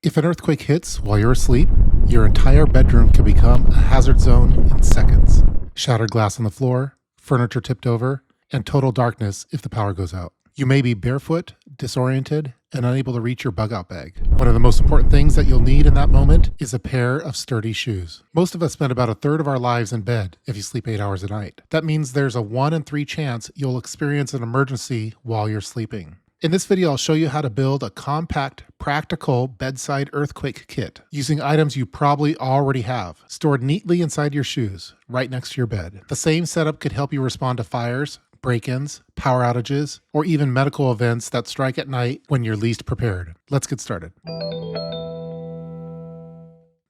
If an earthquake hits while you're asleep, your entire bedroom can become a hazard zone in seconds. Shattered glass on the floor, furniture tipped over, and total darkness if the power goes out. You may be barefoot, disoriented, and unable to reach your bug-out bag. One of the most important things that you'll need in that moment is a pair of sturdy shoes. Most of us spend about a third of our lives in bed if you sleep 8 hours a night. That means there's a 1 in 3 chance you'll experience an emergency while you're sleeping. In this video, I'll show you how to build a compact, practical bedside earthquake kit using items you probably already have, stored neatly inside your shoes, right next to your bed. The same setup could help you respond to fires, break-ins, power outages, or even medical events that strike at night when you're least prepared. Let's get started.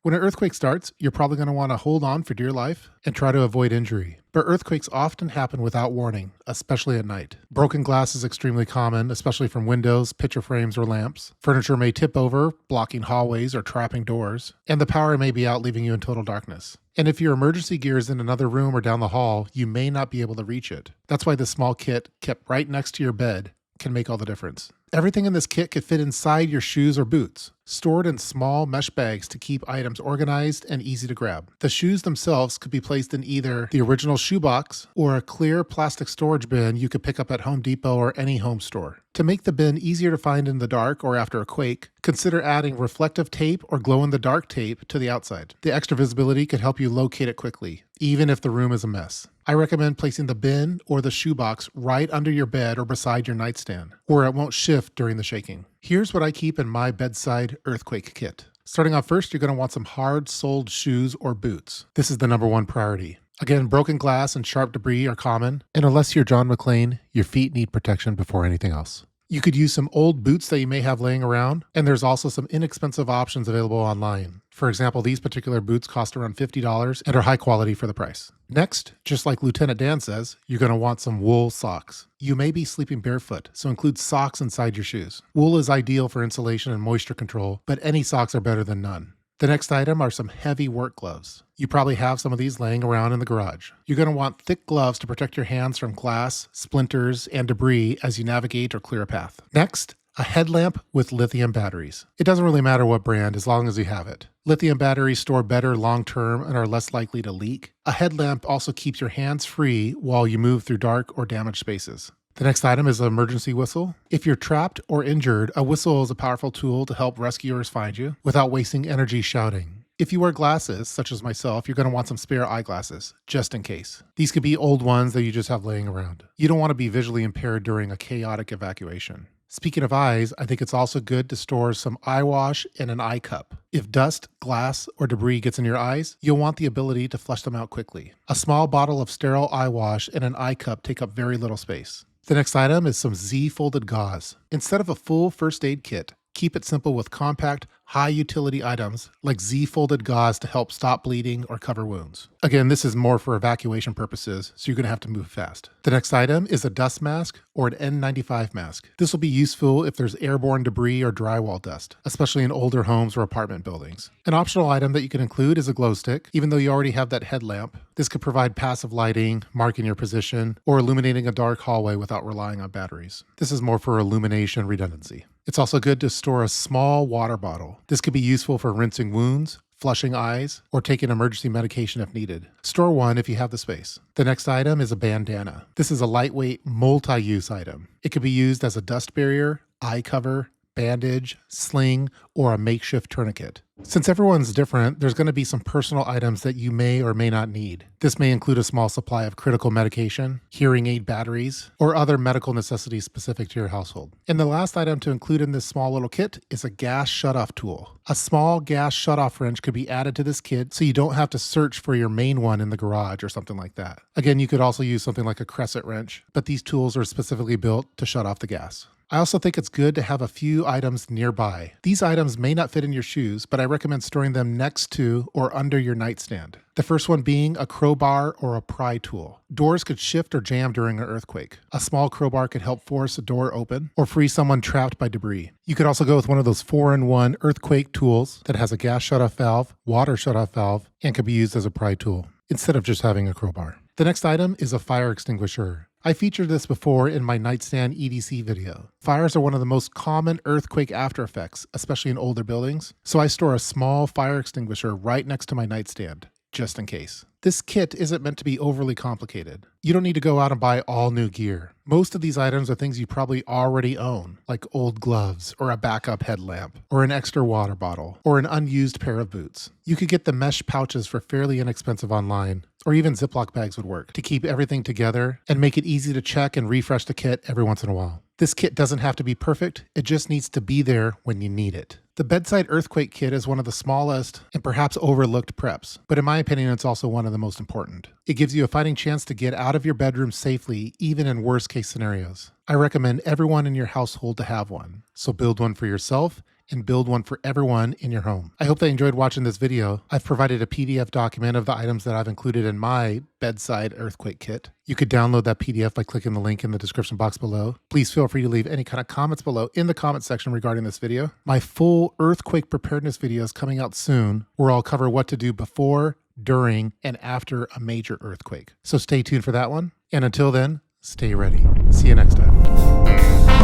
When an earthquake starts, you're probably going to want to hold on for dear life and try to avoid injury. But earthquakes often happen without warning, especially at night. Broken glass is extremely common, especially from windows, picture frames, or lamps. Furniture may tip over, blocking hallways or trapping doors, and the power may be out, leaving you in total darkness. And if your emergency gear is in another room or down the hall, you may not be able to reach it. That's why this small kit, kept right next to your bed, can make all the difference. Everything in this kit could fit inside your shoes or boots, stored in small mesh bags to keep items organized and easy to grab. The shoes themselves could be placed in either the original shoebox or a clear plastic storage bin you could pick up at Home Depot or any home store. To make the bin easier to find in the dark or after a quake, consider adding reflective tape or glow-in-the-dark tape to the outside. The extra visibility could help you locate it quickly, even if the room is a mess. I recommend placing the bin or the shoebox right under your bed or beside your nightstand, where it won't shift during the shaking. Here's what I keep in my bedside earthquake kit. Starting off first, you're going to want some hard-soled shoes or boots. This is the #1 priority. Again, broken glass and sharp debris are common, and unless you're John McClane, your feet need protection before anything else. You could use some old boots that you may have laying around, and there's also some inexpensive options available online. For example, these particular boots cost around $50 and are high quality for the price. Next, just like Lieutenant Dan says, you're going to want some wool socks. You may be sleeping barefoot, so include socks inside your shoes. Wool is ideal for insulation and moisture control, but any socks are better than none. The next item are some heavy work gloves. You probably have some of these laying around in the garage. You're going to want thick gloves to protect your hands from glass, splinters, and debris as you navigate or clear a path. Next, a headlamp with lithium batteries. It doesn't really matter what brand as long as you have it. Lithium batteries store better long-term and are less likely to leak. A headlamp also keeps your hands free while you move through dark or damaged spaces. The next item is an emergency whistle. If you're trapped or injured, a whistle is a powerful tool to help rescuers find you without wasting energy shouting. If you wear glasses, such as myself, you're going to want some spare eyeglasses, just in case. These could be old ones that you just have laying around. You don't want to be visually impaired during a chaotic evacuation. Speaking of eyes, I think it's also good to store some eye wash and an eye cup. If dust, glass, or debris gets in your eyes, you'll want the ability to flush them out quickly. A small bottle of sterile eye wash and an eye cup take up very little space. The next item is some Z-folded gauze. Instead of a full first aid kit, keep it simple with compact, high-utility items like Z-folded gauze to help stop bleeding or cover wounds. Again, this is more for evacuation purposes, so you're going to have to move fast. The next item is a dust mask or an N95 mask. This will be useful if there's airborne debris or drywall dust, especially in older homes or apartment buildings. An optional item that you can include is a glow stick, even though you already have that headlamp. This could provide passive lighting, marking your position, or illuminating a dark hallway without relying on batteries. This is more for illumination redundancy. It's also good to store a small water bottle. This could be useful for rinsing wounds, flushing eyes, or taking emergency medication if needed. Store one if you have the space. The next item is a bandana. This is a lightweight, multi-use item. It could be used as a dust barrier, eye cover, bandage, sling, or a makeshift tourniquet. Since everyone's different, there's going to be some personal items that you may or may not need. This may include a small supply of critical medication, hearing aid batteries, or other medical necessities specific to your household. And the last item to include in this small little kit is a gas shutoff tool. A small gas shutoff wrench could be added to this kit so you don't have to search for your main one in the garage or something like that. Again, you could also use something like a crescent wrench, but these tools are specifically built to shut off the gas. I also think it's good to have a few items nearby. These items may not fit in your shoes, but I recommend storing them next to or under your nightstand. The first one being a crowbar or a pry tool. Doors could shift or jam during an earthquake. A small crowbar could help force a door open or free someone trapped by debris. You could also go with one of those 4-in-1 earthquake tools that has a gas shutoff valve, water shutoff valve, and can be used as a pry tool instead of just having a crowbar. The next item is a fire extinguisher. I featured this before in my nightstand EDC video. Fires are one of the most common earthquake after effects, especially in older buildings, so I store a small fire extinguisher right next to my nightstand, just in case. This kit isn't meant to be overly complicated. You don't need to go out and buy all new gear. Most of these items are things you probably already own, like old gloves, or a backup headlamp, or an extra water bottle, or an unused pair of boots. You could get the mesh pouches for fairly inexpensive online, or even Ziploc bags would work to keep everything together and make it easy to check and refresh the kit every once in a while. This kit doesn't have to be perfect, it just needs to be there when you need it. The Bedside Earthquake Kit is one of the smallest and perhaps overlooked preps, but in my opinion, it's also one of the most important. It gives you a fighting chance to get out of your bedroom safely, even in worst case scenarios. I recommend everyone in your household to have one, so build one for yourself and build one for everyone in your home. I hope they enjoyed watching this video. I've provided a PDF document of the items that I've included in my Bedside Earthquake Kit. You could download that PDF by clicking the link in the description box below. Please feel free to leave any kind of comments below in the comment section regarding this video. My full earthquake preparedness video is coming out soon, where I'll cover what to do before, during, and after a major earthquake. So stay tuned for that one. And until then, stay ready. See you next time.